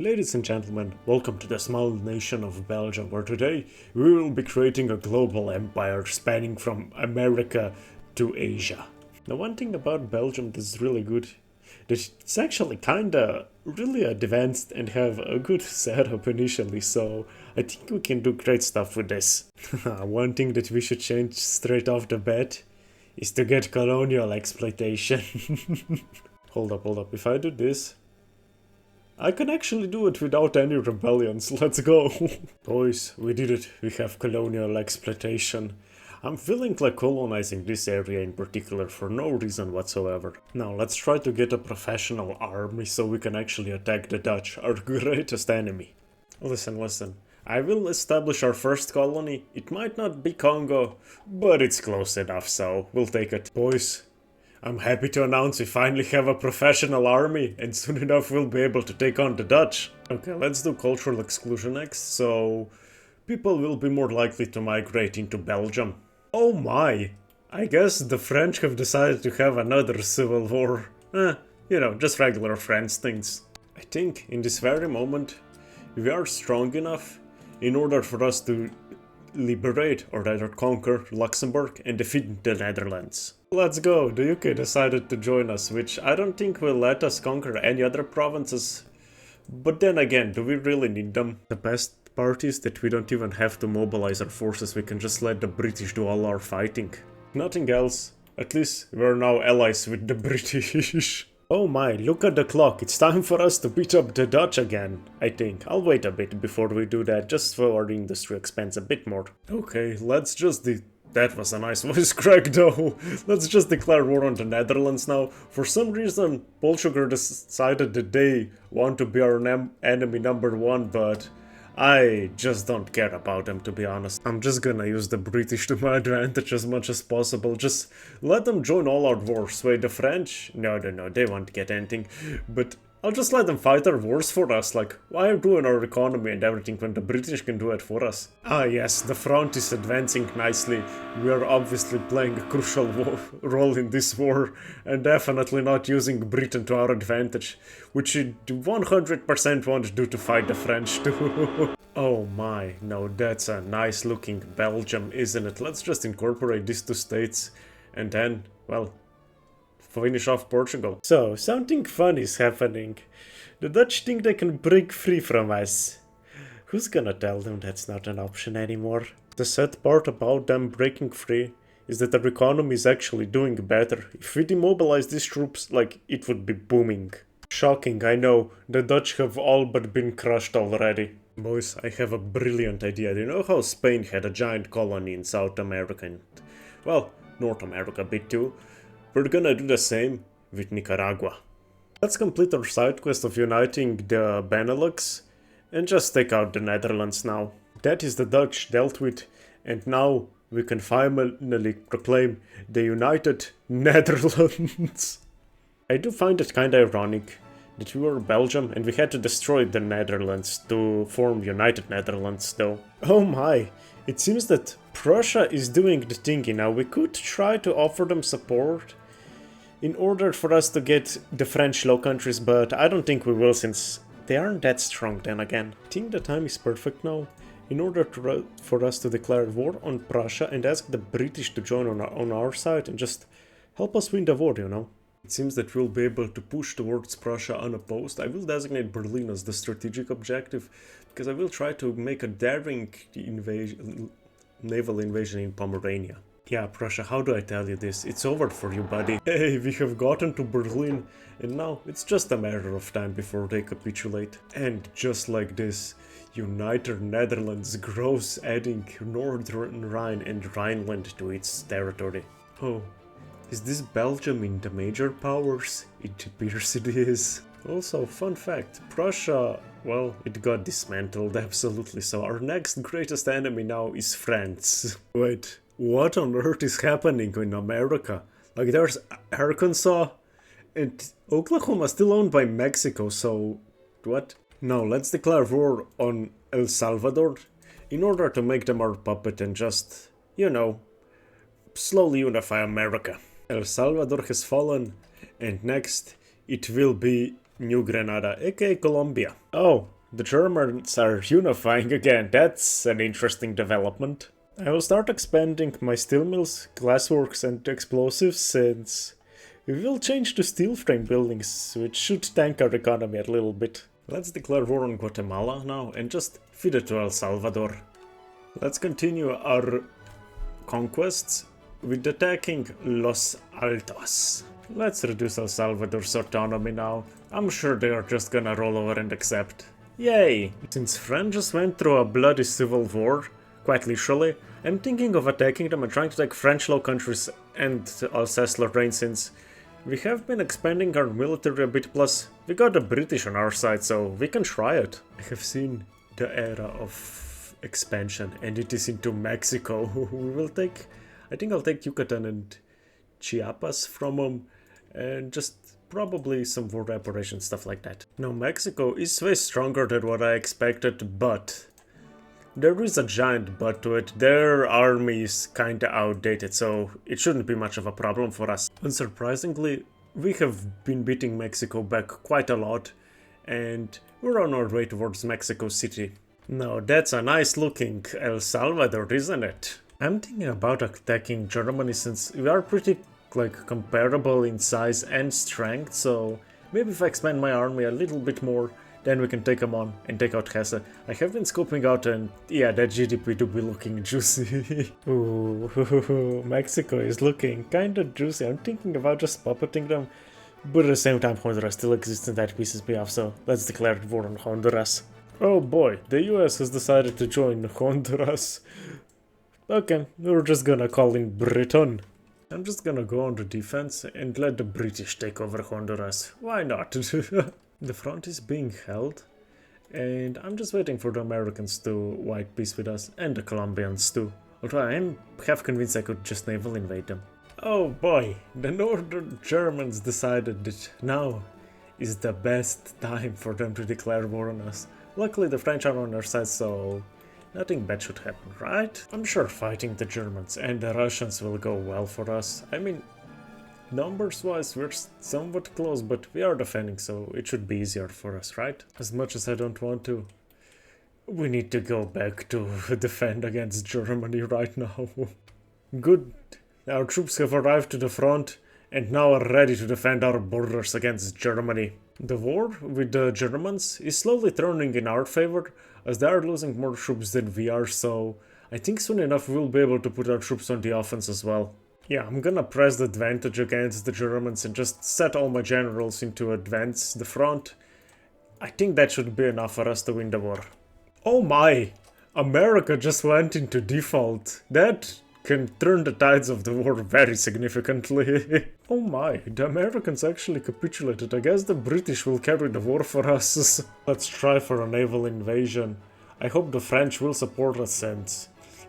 Ladies and gentlemen, welcome to the small nation of Belgium, where today we will be creating a global empire spanning from America to Asia. The one thing about Belgium that's really good, that it's actually kinda really advanced and have a good setup initially, so I think we can do great stuff with this. One thing that we should change straight off the bat is to get colonial exploitation. Hold up, if I do this, I can actually do it without any rebellions, let's go! Boys, we did it, we have colonial exploitation. I'm feeling like colonizing this area in particular for no reason whatsoever. Now let's try to get a professional army so we can actually attack the Dutch, our greatest enemy. Listen, I will establish our first colony. It might not be Congo, but it's close enough, so we'll take it. Boys, I'm happy to announce we finally have a professional army, and soon enough we'll be able to take on the Dutch. Okay, let's do cultural exclusion next, so people will be more likely to migrate into Belgium. Oh my! I guess the French have decided to have another civil war. Just regular French things. I think in this very moment we are strong enough in order for us to liberate, or rather conquer, Luxemburg and defeat the Netherlands. Let's go! The UK decided to join us, which I don't think will let us conquer any other provinces. But then again, do we really need them? The best part is that we don't even have to mobilize our forces, we can just let the British do all our fighting. Nothing else. At least we're now allies with the British. Oh my, look at the clock, it's time for us to beat up the Dutch again, I think. I'll wait a bit before we do that, just so our industry expands a bit more. Okay, let's just that was a nice voice crack though. Let's just declare war on the Netherlands now. For some reason, Portugal decided that they want to be our enemy number one, but I just don't care about them, to be honest. I'm just gonna use the British to my advantage as much as possible. Just let them join all our wars. Wait, the French? No, they won't get anything. But I'll just let them fight our wars for us. Like, why are doing our economy and everything when the British can do it for us? Ah yes, the front is advancing nicely. We are obviously playing a crucial role in this war, and definitely not using Britain to our advantage, which you 100% won't do to fight the French too. Oh my, no, that's a nice looking Belgium, isn't it? Let's just incorporate these two states, and then, well, finish off Portugal. So, something fun is happening. The Dutch think they can break free from us. Who's gonna tell them that's not an option anymore? The sad part about them breaking free is that their economy is actually doing better. If we demobilize these troops, like, it would be booming. Shocking, I know. The Dutch have all but been crushed already. Boys, I have a brilliant idea. Do you know how Spain had a giant colony in South America and, well, North America a bit too? We're gonna do the same with Nicaragua. Let's complete our side quest of uniting the Benelux and just take out the Netherlands now. That is the Dutch dealt with, and now we can finally proclaim the United Netherlands. I do find it kinda ironic that we were Belgium and we had to destroy the Netherlands to form United Netherlands though. Oh my, it seems that Prussia is doing the thingy now. We could try to offer them support in order for us to get the French Low Countries, but I don't think we will since they aren't that strong then again. I think the time is perfect now in order for us to declare war on Prussia and ask the British to join on our side and just help us win the war, you know. It seems that we'll be able to push towards Prussia unopposed. I will designate Berlin as the strategic objective, because I will try to make a daring naval invasion in Pomerania. Yeah, Prussia, how do I tell you this? It's over for you, buddy. Hey, we have gotten to Berlin, and now it's just a matter of time before they capitulate. And just like this, United Netherlands grows, adding Northern Rhine and Rhineland to its territory. Oh, is this Belgium in the major powers? It appears it is. Also, fun fact, Prussia, well, it got dismantled, absolutely, so our next greatest enemy now is France. Wait, what on earth is happening in America? Like, there's Arkansas, and Oklahoma still owned by Mexico, so what? Now, let's declare war on El Salvador in order to make them our puppet and just, slowly unify America. El Salvador has fallen, and next it will be New Granada, aka Colombia. Oh, the Germans are unifying again. That's an interesting development. I will start expanding my steel mills, glassworks and explosives since we will change to steel frame buildings, which should tank our economy a little bit. Let's declare war on Guatemala now and just feed it to El Salvador. Let's continue our conquests with attacking Los Altos. Let's reduce El Salvador's autonomy now. I'm sure they are just gonna roll over and accept. Yay! Since France just went through a bloody civil war, quite literally, I'm thinking of attacking them and trying to take French Low Countries and Alsace-Lorraine since we have been expanding our military a bit, plus we got the British on our side, so we can try it. I have seen the era of expansion and it is into Mexico. We will take, I think I'll take Yucatan and Chiapas from them and just probably some war operations, stuff like that. Now Mexico is way stronger than what I expected, but there is a giant but to it. Their army is kinda outdated, so it shouldn't be much of a problem for us. Unsurprisingly, we have been beating Mexico back quite a lot, and we're on our way towards Mexico City. Now that's a nice looking El Salvador, isn't it? I'm thinking about attacking Germany since we are pretty comparable in size and strength, so maybe if I expand my army a little bit more, then we can take them on and take out Hesse. I have been scoping out and yeah, that GDP do be looking juicy. Ooh, Mexico is looking kinda juicy. I'm thinking about just puppeting them, but at the same time Honduras still exists and that pisses me off, so let's declare war on Honduras. Oh boy, the US has decided to join Honduras. Okay, we're just gonna call in Britain. I'm just gonna go on the defense and let the British take over Honduras. Why not? The front is being held, and I'm just waiting for the Americans to white peace with us, and the Colombians too. Although I am half convinced I could just naval invade them. Oh boy, the Northern Germans decided that now is the best time for them to declare war on us. Luckily the French are on our side, so nothing bad should happen, right? I'm sure fighting the Germans and the Russians will go well for us. I mean, numbers-wise, we're somewhat close, but we are defending, so it should be easier for us, right? As much as I don't want to, we need to go back to defend against Germany right now. Good, our troops have arrived to the front and now are ready to defend our borders against Germany. The war with the Germans is slowly turning in our favor, as they are losing more troops than we are, so I think soon enough we'll be able to put our troops on the offense as well. Yeah, I'm gonna press the advantage against the Germans and just set all my generals into advance the front. I think that should be enough for us to win the war. Oh my! America just went into default. That can turn the tides of the war very significantly. Oh my, the Americans actually capitulated. I guess the British will carry the war for us. Let's try for a naval invasion. I hope the French will support us, and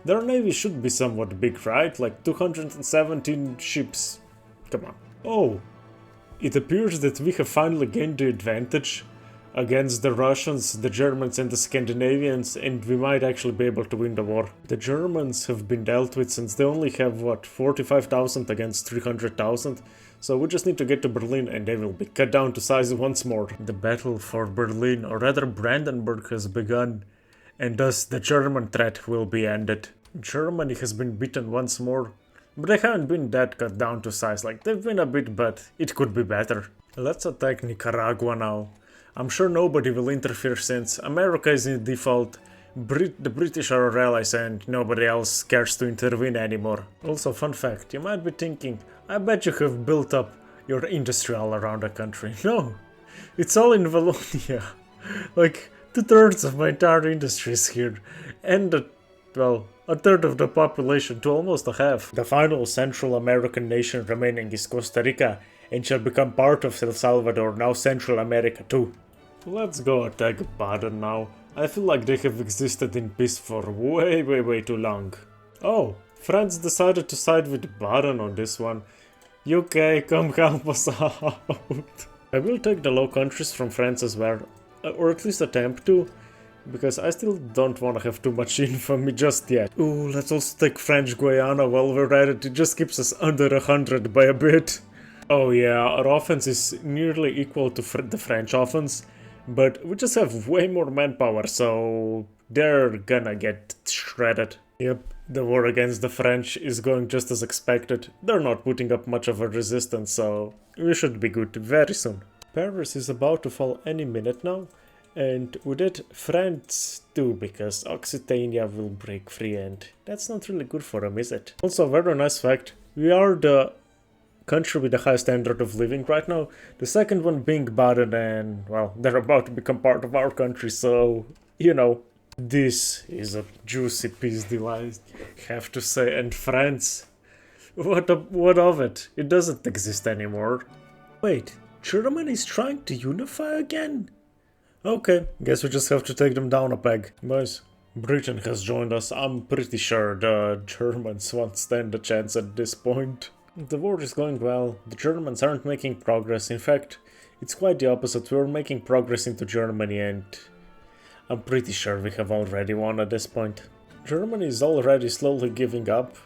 their navy should be somewhat big, right? Like 217 ships. Come on. Oh, it appears that we have finally gained the advantage against the Russians, the Germans and the Scandinavians, and we might actually be able to win the war. The Germans have been dealt with since they only have, what, 45,000 against 300,000? So we just need to get to Berlin and they will be cut down to size once more. The battle for Berlin, or rather Brandenburg, has begun, and thus the German threat will be ended. Germany has been beaten once more, but they haven't been that cut down to size. Like, they've been a bit, but it could be better. Let's attack Nicaragua now. I'm sure nobody will interfere since America is in default, the British are our allies and nobody else cares to intervene anymore. Also, fun fact, you might be thinking, I bet you have built up your industry all around the country. No, it's all in Wallonia. Like, 2/3 of my entire industry is here, and well, a third of the population to almost a half. The final Central American nation remaining is Costa Rica, and shall become part of El Salvador, now Central America too. Let's go attack Baden now. I feel like they have existed in peace for way too long. Oh, France decided to side with Baden on this one. UK, come help us out. I will take the Low Countries from France as well, or at least attempt to, because I still don't want to have too much infamy just yet. Ooh, let's also take French Guiana while we're at it. It just keeps us under 100 by a bit. Oh yeah, our offense is nearly equal to the French offense, but we just have way more manpower, so they're gonna get shredded. Yep, the war against the French is going just as expected. They're not putting up much of a resistance, so we should be good very soon. Paris is about to fall any minute now, and with it, France too, because Occitania will break free, and that's not really good for them, is it? Also, very nice fact, we are the country with the highest standard of living right now. The second one being Baden, and, well, they're about to become part of our country, so, you know. This is a juicy piece deal, I have to say. And France, what of it? It doesn't exist anymore. Wait, Germany is trying to unify again? Okay, guess we just have to take them down a peg. Boys, Britain has joined us. I'm pretty sure the Germans won't stand a chance at this point. The war is going well. The Germans aren't making progress. In fact, it's quite the opposite. We're making progress into Germany, and I'm pretty sure we have already won at this point. Germany is already slowly giving up,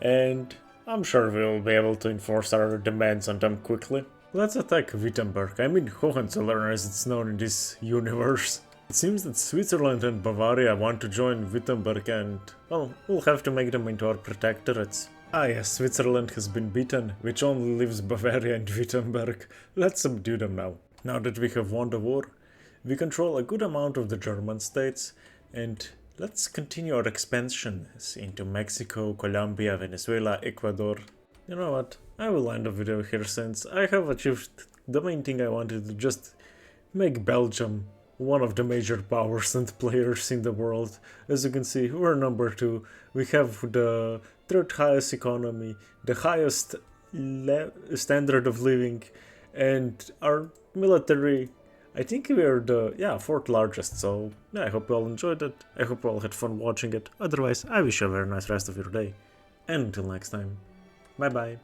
and I'm sure we will be able to enforce our demands on them quickly. Let's attack Wittenberg, I mean Hohenzollern as it's known in this universe. It seems that Switzerland and Bavaria want to join Wittenberg and, well, we'll have to make them into our protectorates. Ah yes, Switzerland has been beaten, which only leaves Bavaria and Wittenberg. Let's subdue them now. Now that we have won the war, we control a good amount of the German states, and let's continue our expansions into Mexico, Colombia, Venezuela, Ecuador. You know what, I will end the video here since I have achieved the main thing I wanted to just make Belgium one of the major powers and players in the world. As you can see, we're number 2, we have the 3rd highest economy, the highest standard of living, and our military, I think we are the 4th largest, so yeah, I hope you all enjoyed it, I hope you all had fun watching it, otherwise I wish you a very nice rest of your day, and until next time, bye bye.